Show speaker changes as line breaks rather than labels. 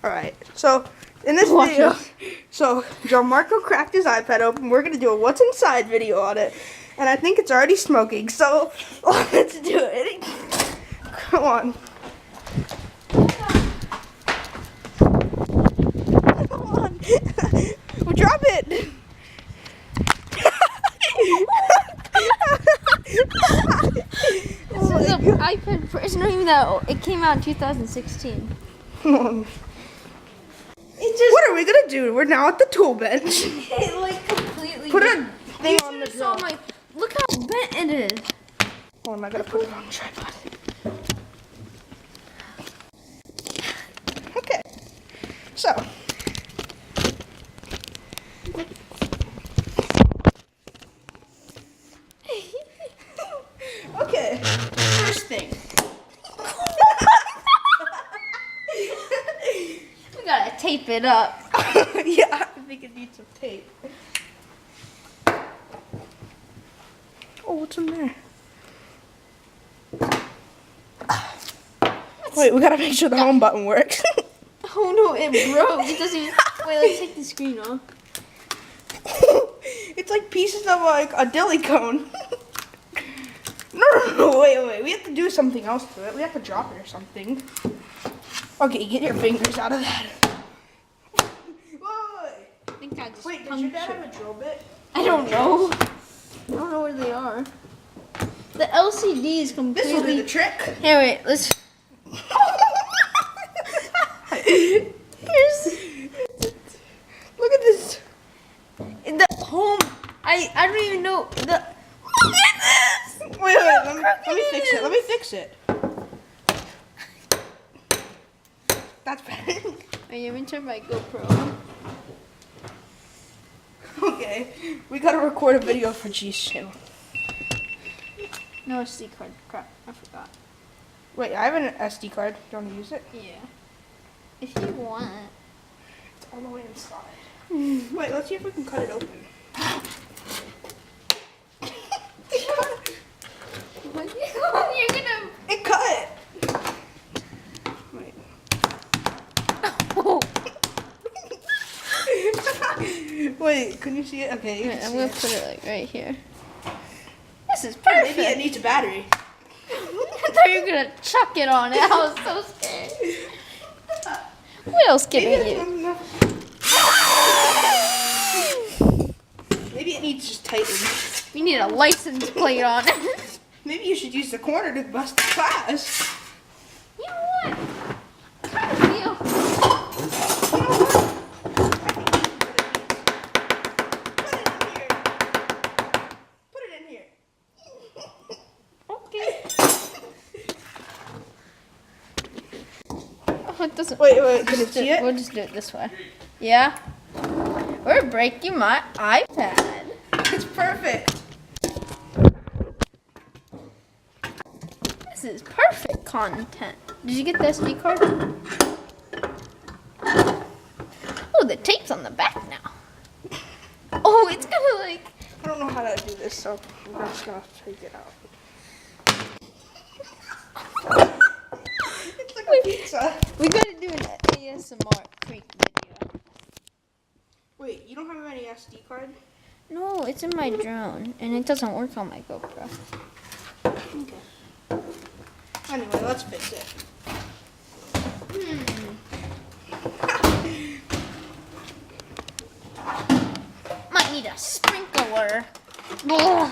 Alright, so in this video, so Gianmarco cracked his iPad open. We're going to do a what's inside video on it. And I think it's already smoking, so let's do it. Come on. Come on. Well, drop it.
This is an iPad Pro. It's not even that old. It came out in 2016.
What are we gonna do? We're now at the tool bench.
It like completely.
Put a thing on the
saw
drill.
Look how bent it is.
Oh, am I gonna put it on the tripod? Okay. So. Okay. First thing.
We gotta tape it up.
Yeah, I think it needs some tape. Oh, what's in there? Wait, we gotta make sure the home button works.
Oh no, it broke. It doesn't even. Wait, let's take the screen off.
It's like pieces of like a dilly cone. No, wait. We have to do something else to it. We have to drop it or something. Okay, get your fingers out of that. Wait.
I think I just
Wait, does your dad have a drill bit?
I don't know. I don't know where they are. The LCD is
This will do
completely.
the trick.
Here, wait. Let's. Here's
Look at this.
the home. I don't even know the. Look at this.
Wait, let me fix it. Let me fix it. That's better.
Are you gonna turn my GoPro?
Okay, we gotta record a video for G's channel.
No SD card. Crap, I forgot.
Wait, I have an SD card. Do you want to use it?
Yeah. If you want.
It's all the way inside. Wait, let's see if we can cut it open.
You're gonna.
It cut! Wait. Wait, can you see it? Okay, you
Wait,
can
I'm
see
gonna
it.
put it like right here. This is perfect.
Maybe it needs a battery.
I thought you were gonna chuck it on it. I was so scared. What else can
Maybe
we
it's
use?
not enough. Maybe it needs just tightening.
We need a license plate on it.
Maybe you should use the corner to bust the glass.
You know what? I kind of feel.
Put it in here.
Okay. Oh, it doesn't.
Wait, can you see it?
We'll just do it this way. Yeah. We're breaking my iPad.
It's perfect.
This is perfect content. Did you get the SD card? Oh, the tape's on the back now. Oh, it's gonna like.
I don't know how to do this, so we're just gonna take it out. It's like a pizza.
We gotta do an ASMR creek video.
Wait, you don't have any SD card?
No, it's in my drone, and it doesn't work on my GoPro.
Okay. Anyway, let's fix it.
Might need a sprinkler. Ugh.